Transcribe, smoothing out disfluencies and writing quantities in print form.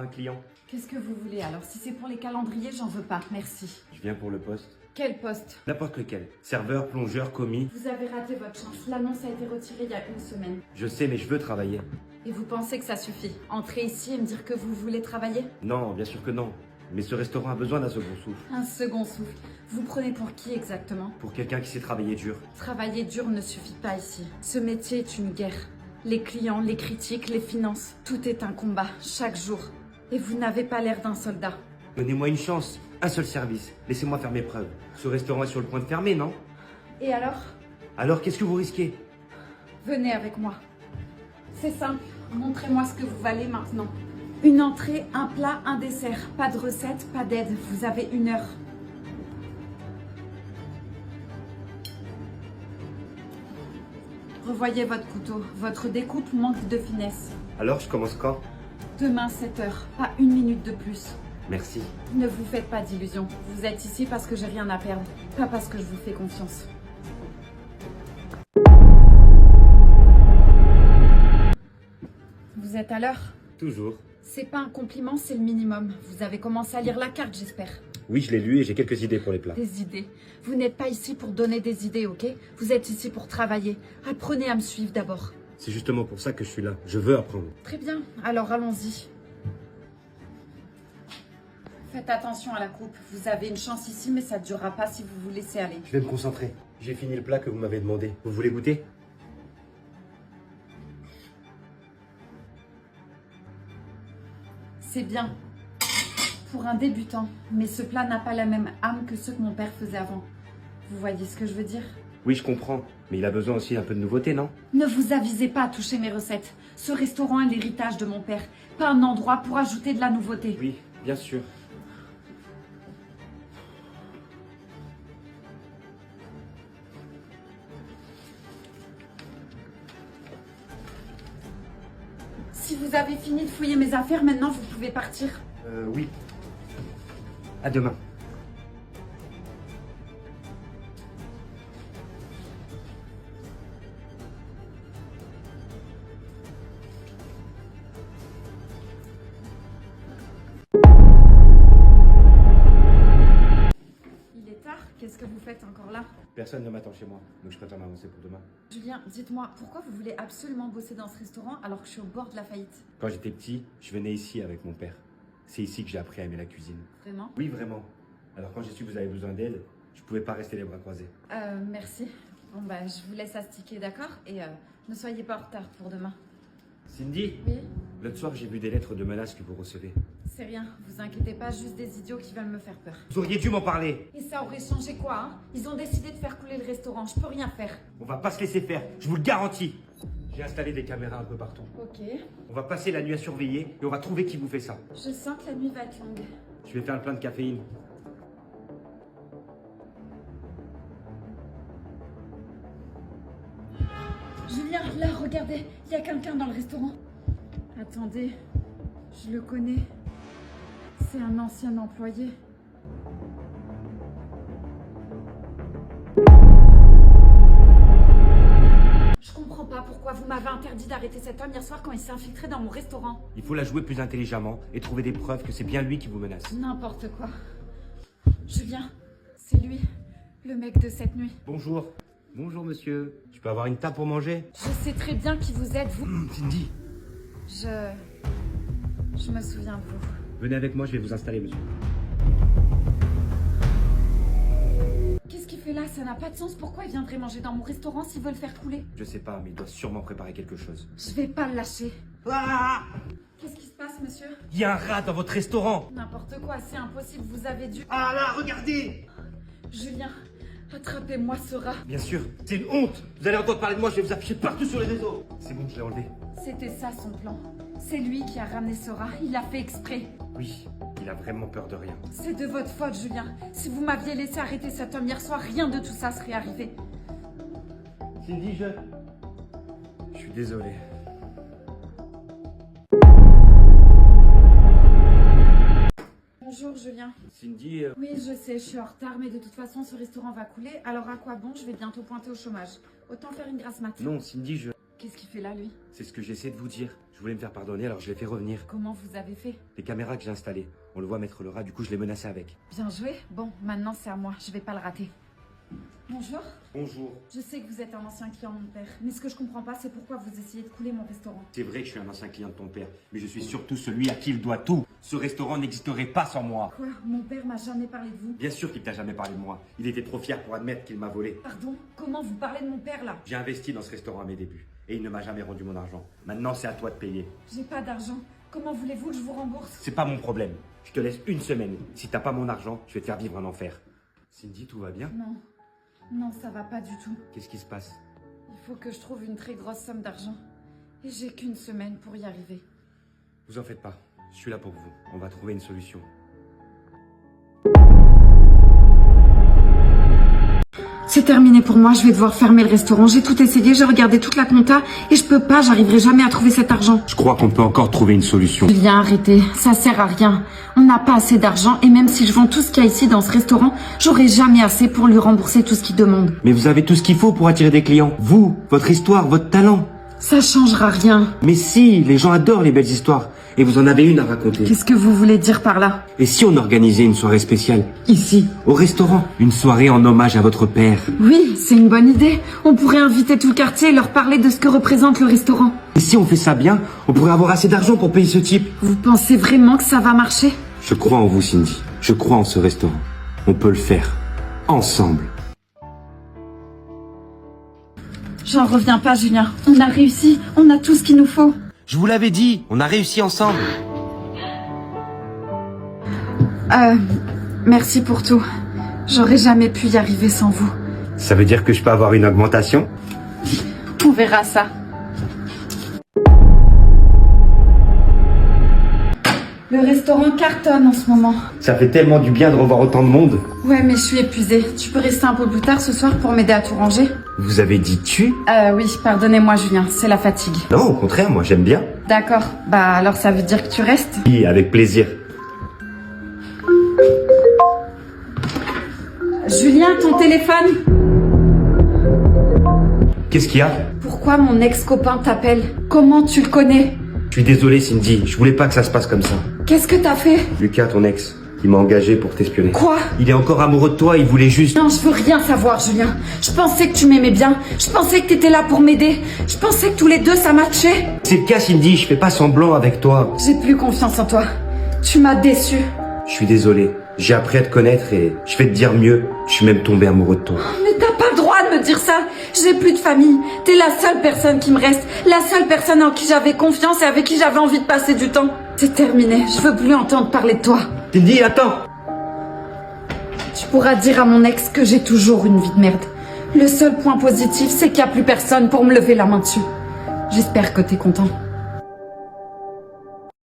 un client. Qu'est-ce que vous voulez alors? Si c'est pour les calendriers, j'en veux pas, merci. Je viens pour le poste. Quel poste? N'importe lequel. Serveur, plongeur, commis. Vous avez raté votre chance. L'annonce a été retirée il y a une semaine. Je sais, mais je veux travailler. Et vous pensez que ça suffit? Entrer ici et me dire que vous voulez travailler? Non, bien sûr que non. Mais ce restaurant a besoin d'un second souffle. Un second souffle. Vous prenez pour qui exactement? Pour quelqu'un qui sait travailler dur. Travailler dur ne suffit pas ici. Ce métier est une guerre. Les clients, les critiques, les finances, tout est un combat, chaque jour. Et vous n'avez pas l'air d'un soldat. Donnez-moi une chance. Un seul service. Laissez-moi faire mes preuves. Ce restaurant est sur le point de fermer, non? Et alors? Alors, qu'est-ce que vous risquez? Venez avec moi. C'est simple, montrez-moi ce que vous valez maintenant. Une entrée, un plat, un dessert. Pas de recette, pas d'aide. Vous avez 1 heure. Revoyez votre couteau. Votre découpe manque de finesse. Alors, je commence quand? Demain, 7 heures. Pas 1 minute de plus. Merci. Ne vous faites pas d'illusions. Vous êtes ici parce que j'ai rien à perdre. Pas parce que je vous fais confiance. Vous êtes à l'heure? Toujours. C'est pas un compliment, c'est le minimum. Vous avez commencé à lire la carte, j'espère. Oui, je l'ai lu et j'ai quelques idées pour les plats. Des idées. Vous n'êtes pas ici pour donner des idées, ok? Vous êtes ici pour travailler. Apprenez à me suivre d'abord. C'est justement pour ça que je suis là. Je veux apprendre. Très bien, alors allons-y. Faites attention à la coupe. Vous avez une chance ici, mais ça ne durera pas si vous vous laissez aller. Je vais me concentrer. J'ai fini le plat que vous m'avez demandé. Vous voulez goûter? C'est bien. Pour un débutant. Mais ce plat n'a pas la même âme que ceux que mon père faisait avant. Vous voyez ce que je veux dire? Oui, je comprends. Mais il a besoin aussi d'un peu de nouveauté, non? Ne vous avisez pas à toucher mes recettes. Ce restaurant est l'héritage de mon père. Pas un endroit pour ajouter de la nouveauté. Oui, bien sûr. Si vous avez fini de fouiller mes affaires, maintenant vous pouvez partir. Oui. À demain. Il est tard, qu'est-ce que vous faites encore là? Personne ne m'attend chez moi, donc je préfère m'avancer pour demain. Julien, dites-moi, pourquoi vous voulez absolument bosser dans ce restaurant alors que je suis au bord de la faillite? Quand j'étais petit, je venais ici avec mon père. C'est ici que j'ai appris à aimer la cuisine. Vraiment? Oui, vraiment. Alors quand j'ai su que vous avez besoin d'aide, je pouvais pas rester les bras croisés. Merci. Bon bah, je vous laisse astiquer, d'accord? Et ne soyez pas en retard pour demain. Cindy, Oui? l'autre soir j'ai vu des lettres de menaces que vous recevez. C'est rien, vous inquiétez pas, juste des idiots qui veulent me faire peur. Vous auriez dû m'en parler. Et ça aurait changé quoi, hein? Ils ont décidé de faire couler le restaurant, je peux rien faire. On va pas se laisser faire, je vous le garantis. J'ai installé des caméras un peu partout. Ok. On va passer la nuit à surveiller et on va trouver qui vous fait ça. Je sens que la nuit va être longue. Je vais faire le plein de caféine. Julien, là, regardez, il y a quelqu'un dans le restaurant. Attendez, je le connais. C'est un ancien employé. Je comprends pas pourquoi vous m'avez interdit d'arrêter cet homme hier soir quand il s'est infiltré dans mon restaurant. Il faut la jouer plus intelligemment et trouver des preuves que c'est bien lui qui vous menace. N'importe quoi. Julien, c'est lui, le mec de cette nuit. Bonjour. Bonjour monsieur. Je peux avoir une table pour manger? Je sais très bien qui vous êtes, vous. Cindy. Je me souviens de vous. Venez avec moi, je vais vous installer monsieur. Qu'est-ce qu'il fait là? Ça n'a pas de sens. Pourquoi il viendrait manger dans mon restaurant s'il veut le faire couler? Je sais pas, mais il doit sûrement préparer quelque chose. Je vais pas le lâcher. Ah! Qu'est-ce qui se passe, monsieur? Il y a un rat dans votre restaurant! N'importe quoi, c'est impossible. Vous avez dû... Ah là, regardez! Julien, attrapez-moi ce rat. Bien sûr, c'est une honte! Vous allez entendre parler de moi, je vais vous afficher partout sur les réseaux! C'est bon, je l'ai enlevé. C'était ça son plan. C'est lui qui a ramené ce rat. Il a fait exprès. Oui, il a vraiment peur de rien. C'est de votre faute, Julien. Si vous m'aviez laissé arrêter cet homme hier soir, rien de tout ça serait arrivé. Cindy, je suis désolé. Bonjour, Julien. Cindy, Oui, je sais, je suis en retard, mais de toute façon, ce restaurant va couler. Alors à quoi bon? Je vais bientôt pointer au chômage. Autant faire une grasse mat. Non, Cindy, Qu'est-ce qu'il fait là, lui? C'est ce que j'essaie de vous dire. Je voulais me faire pardonner, alors je l'ai fait revenir. Comment vous avez fait? Les caméras que j'ai installées. On le voit mettre le rat, du coup je l'ai menacé avec. Bien joué. Bon, maintenant c'est à moi. Je vais pas le rater. Bonjour. Bonjour. Je sais que vous êtes un ancien client de mon père, mais ce que je comprends pas, c'est pourquoi vous essayez de couler mon restaurant. C'est vrai que je suis un ancien client de ton père, mais je suis surtout celui à qui il doit tout. Ce restaurant n'existerait pas sans moi. Quoi? Mon père m'a jamais parlé de vous. Bien sûr qu'il t'a jamais parlé de moi. Il était trop fier pour admettre qu'il m'a volé. Pardon? Comment vous parlez de mon père là? J'ai investi dans ce restaurant à mes débuts, et il ne m'a jamais rendu mon argent. Maintenant c'est à toi de payer. J'ai pas d'argent. Comment voulez-vous que je vous rembourse? C'est pas mon problème. Je te laisse une semaine. Si t'as pas mon argent, je vais te faire vivre un enfer. Cindy, tout va bien? Non. Non, ça va pas du tout. Qu'est-ce qui se passe? Il faut que je trouve une très grosse somme d'argent. Et j'ai qu'une semaine pour y arriver. Vous en faites pas. Je suis là pour vous. On va trouver une solution. C'est terminé pour moi, je vais devoir fermer le restaurant. J'ai tout essayé, j'ai regardé toute la compta et je peux pas, j'arriverai jamais à trouver cet argent. Je crois qu'on peut encore trouver une solution. Julien, arrêtez, ça sert à rien. On n'a pas assez d'argent et même si je vends tout ce qu'il y a ici dans ce restaurant, j'aurai jamais assez pour lui rembourser tout ce qu'il demande. Mais vous avez tout ce qu'il faut pour attirer des clients. Vous, votre histoire, votre talent. Ça changera rien. Mais si, les gens adorent les belles histoires. Et vous en avez une à raconter. Qu'est-ce que vous voulez dire par là? Et si on organisait une soirée spéciale, ici, au restaurant? Une soirée en hommage à votre père. Oui, c'est une bonne idée. On pourrait inviter tout le quartier et leur parler de ce que représente le restaurant. Et si on fait ça bien, on pourrait avoir assez d'argent pour payer ce type. Vous pensez vraiment que ça va marcher? Je crois en vous, Cindy. Je crois en ce restaurant. On peut le faire. Ensemble. J'en reviens pas, Julien. On a réussi. On a tout ce qu'il nous faut. Je vous l'avais dit, on a réussi ensemble. Merci pour tout. J'aurais jamais pu y arriver sans vous. Ça veut dire que je peux avoir une augmentation? On verra ça. Le restaurant cartonne en ce moment. Ça fait tellement du bien de revoir autant de monde. Ouais, mais je suis épuisée. Tu peux rester un peu plus tard ce soir pour m'aider à tout ranger? Vous avez dit tu? Oui, pardonnez-moi Julien, c'est la fatigue. Non, au contraire, moi j'aime bien. D'accord, bah alors ça veut dire que tu restes? Oui, avec plaisir. Julien, ton téléphone? Qu'est-ce qu'il y a? Pourquoi mon ex-copain t'appelle? Comment tu le connais? Je suis désolé Cindy, je voulais pas que ça se passe comme ça. Qu'est-ce que t'as fait? Lucas, ton ex, il m'a engagé pour t'espionner. Quoi? Il est encore amoureux de toi, il voulait juste... Non, je veux rien savoir, Julien. Je pensais que tu m'aimais bien. Je pensais que t'étais là pour m'aider. Je pensais que tous les deux, ça matchait. C'est le cas Cindy, je fais pas semblant avec toi. J'ai plus confiance en toi. Tu m'as déçu. Je suis désolé, j'ai appris à te connaître et je vais te dire mieux, je suis même tombé amoureux de toi. Mais t'as pas le droit de me dire ça. J'ai plus de famille. T'es la seule personne qui me reste. La seule personne en qui j'avais confiance et avec qui j'avais envie de passer du temps. C'est terminé. Je veux plus entendre parler de toi. Cindy, attends! Tu pourras dire à mon ex que j'ai toujours une vie de merde. Le seul point positif, c'est qu'il n'y a plus personne pour me lever la main dessus. J'espère que t'es content.